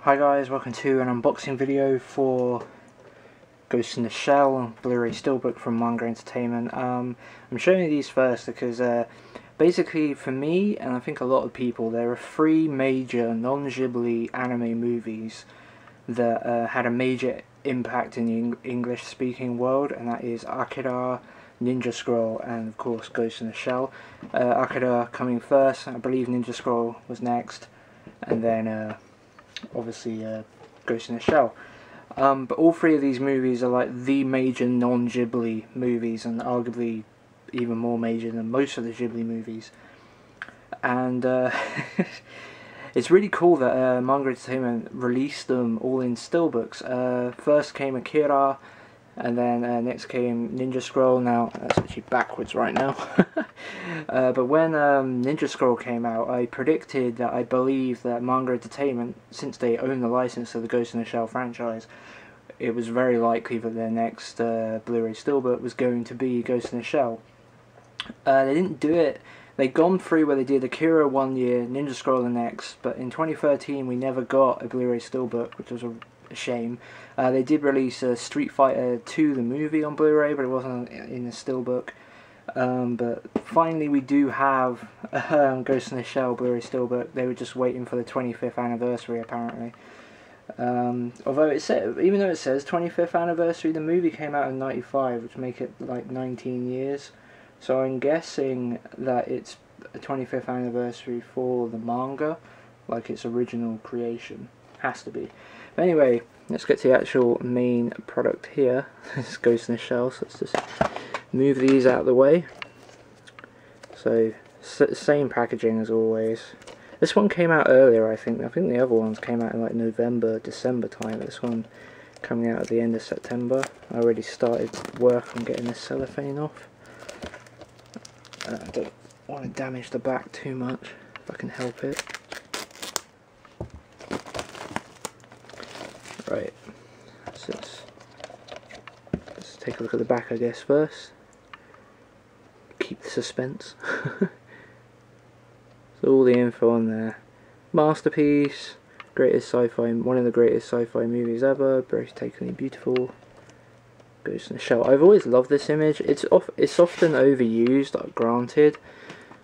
Hi guys, welcome to an unboxing video for Ghost in the Shell Blu-ray Steelbook from Manga Entertainment. I'm showing you these first because basically for me, and I think a lot of people, there are three major non-Ghibli anime movies that had a major impact in the English speaking world, and that is Akira, Ninja Scroll, and of course Ghost in the Shell. Akira coming first, I believe Ninja Scroll was next, and then obviously Ghost in the Shell. But all three of these movies are like the major non-Ghibli movies, and arguably even more major than most of the Ghibli movies. And it's really cool that Manga Entertainment released them all in steelbooks. First came Akira, and then next came Ninja Scroll. Now that's actually backwards right now. But when Ninja Scroll came out, I predicted that I believe that Manga Entertainment, since they own the license of the Ghost in the Shell franchise, it was very likely that their next Blu-ray Steelbook was going to be Ghost in the Shell. They didn't do it. They'd gone through where they did Akira one year, Ninja Scroll the next, but in 2013 we never got a Blu-ray Steelbook, which was a shame. They did release Street Fighter 2 the movie on Blu-ray, but it wasn't in the Steelbook. But finally we do have Ghost in the Shell Blu-ray Steelbook. They were just waiting for the 25th anniversary apparently. Although even though it says 25th anniversary, the movie came out in '95, which make it like 19 years. So I'm guessing that it's a 25th anniversary for the manga, like its original creation. Has to be. But anyway, let's get to the actual main product here. This Ghost in the Shell, so let's just move these out of the way. So, same packaging as always. This one came out earlier, I think. I think the other ones came out in like November, December time. This one coming out at the end of September. I already started work on getting this cellophane off. I don't want to damage the back too much, if I can help it. Right, so let's take a look at the back, I guess, first. Keep the suspense. So all the info on there. Masterpiece, greatest sci-fi, one of the greatest sci-fi movies ever, breathtakingly beautiful. Ghost in the Shell. I've always loved this image. It's often overused, granted,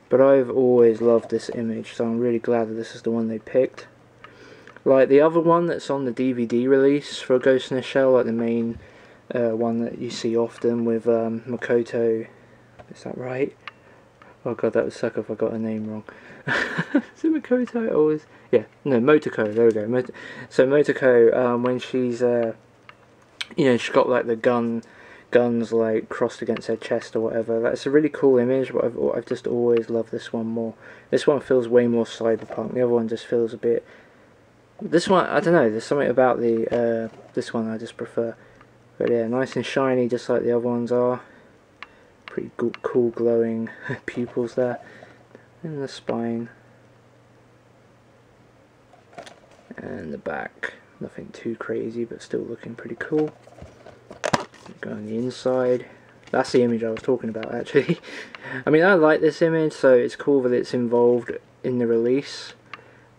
but I've always loved this image, so I'm really glad that this is the one they picked. Like the other one that's on the DVD release for Ghost in the Shell, like the main one that you see often with Makoto. Is that right? Oh god, that would suck if I got her name wrong. Is it Makoto? Always? Yeah, no, Motoko. There we go. So Motoko, when she's you know, she's got like the guns like crossed against her chest or whatever. That's a really cool image, but I've just always loved this one more. This one feels way more cyberpunk. The other one just feels a bit. This one, I don't know. There's something about the this one I just prefer. But yeah, nice and shiny, just like the other ones are. Pretty cool glowing pupils there. And the spine. And the back. Nothing too crazy, but still looking pretty cool. Go on the inside. That's the image I was talking about, actually. I mean, I like this image, so it's cool that it's involved in the release.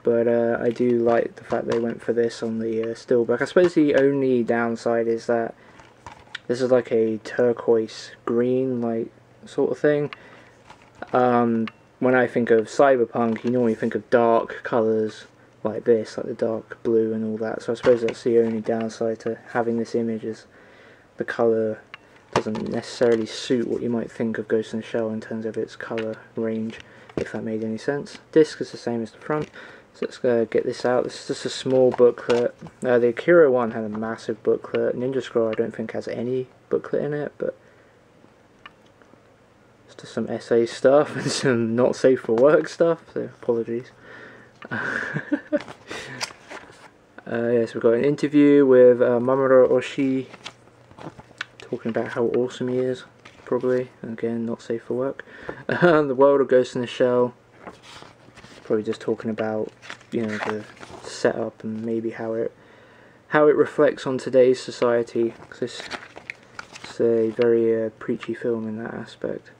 But I do like the fact they went for this on the Steelbook. I suppose the only downside is that this is like a turquoise green, like, sort of thing. When I think of cyberpunk, you normally think of dark colours like this, like the dark blue and all that. So I suppose that's the only downside to having this image, is the colour doesn't necessarily suit what you might think of Ghost in the Shell in terms of its colour range, if that made any sense. Disc is the same as the front. So let's get this out. This is just a small booklet. The Akira one had a massive booklet. Ninja Scroll I don't think has any booklet in it, but it's just some essay stuff and some not safe for work stuff, so apologies. Yes, we've got an interview with Mamoru Oshii, talking about how awesome he is, probably. Again, not safe for work. The world of Ghost in the Shell, probably just talking about, you know, the setup and maybe how it reflects on today's society, because it's a very preachy film in that aspect.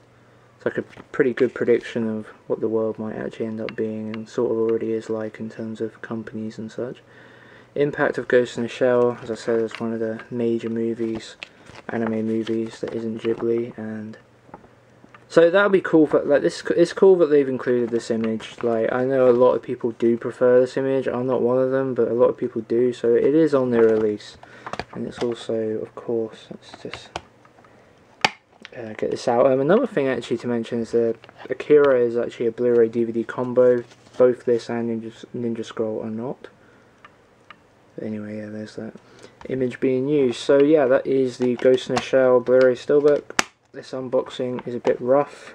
It's like a pretty good prediction of what the world might actually end up being, and sort of already is like in terms of companies and such. Impact of Ghost in the Shell, as I said, is one of the major movies, anime movies that isn't Ghibli, and so that would be cool. For, like, this, it's cool that they've included this image. Like, I know a lot of people do prefer this image. I'm not one of them, but a lot of people do. So it is on their release, and it's also, of course, let's just get this out. Another thing actually to mention is that Akira is actually a Blu-ray DVD combo. Both this and Ninja Scroll are not. But anyway, yeah, there's that image being used. So yeah, that is the Ghost in the Shell Blu-ray Steelbook. This unboxing is a bit rough,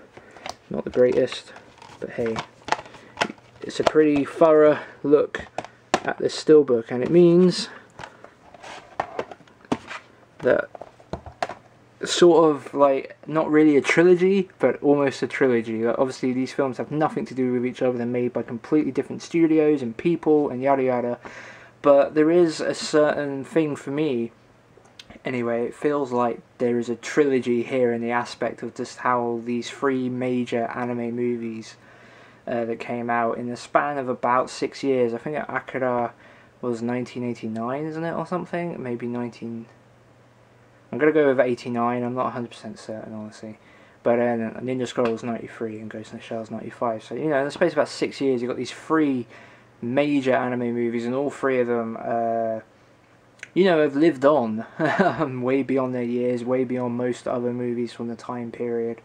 not the greatest, but hey, it's a pretty thorough look at this Steelbook, and it means that sort of like, not really a trilogy, but almost a trilogy. Like, obviously these films have nothing to do with each other, they're made by completely different studios and people and yada yada, but there is a certain thing for me. Anyway, it feels like there is a trilogy here in the aspect of just how these three major anime movies that came out in the span of about 6 years. I think Akira was 1989, isn't it, or something? Maybe 19... I'm going to go with 89, I'm not 100% certain, honestly. But Ninja Scroll was 93 and Ghost in the Shell is 95. So, you know, in the space of about 6 years, you've got these three major anime movies, and all three of them... you know, have lived on way beyond their years, way beyond most other movies from the time period.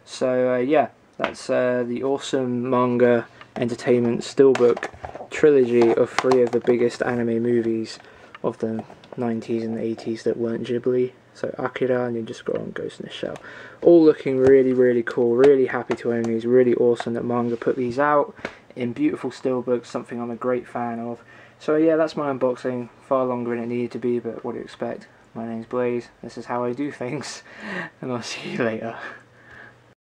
So yeah, that's the awesome Manga Entertainment Steelbook trilogy of three of the biggest anime movies of the 90s and 80s that weren't Ghibli. So Akira, Ninja Scroll and Ghost in the Shell. All looking really, really cool, really happy to own these, really awesome that Manga put these out in beautiful steelbooks, something I'm a great fan of. So yeah, that's my unboxing, far longer than it needed to be, but what do you expect? My name's Blaze, this is how I do things, and I'll see you later.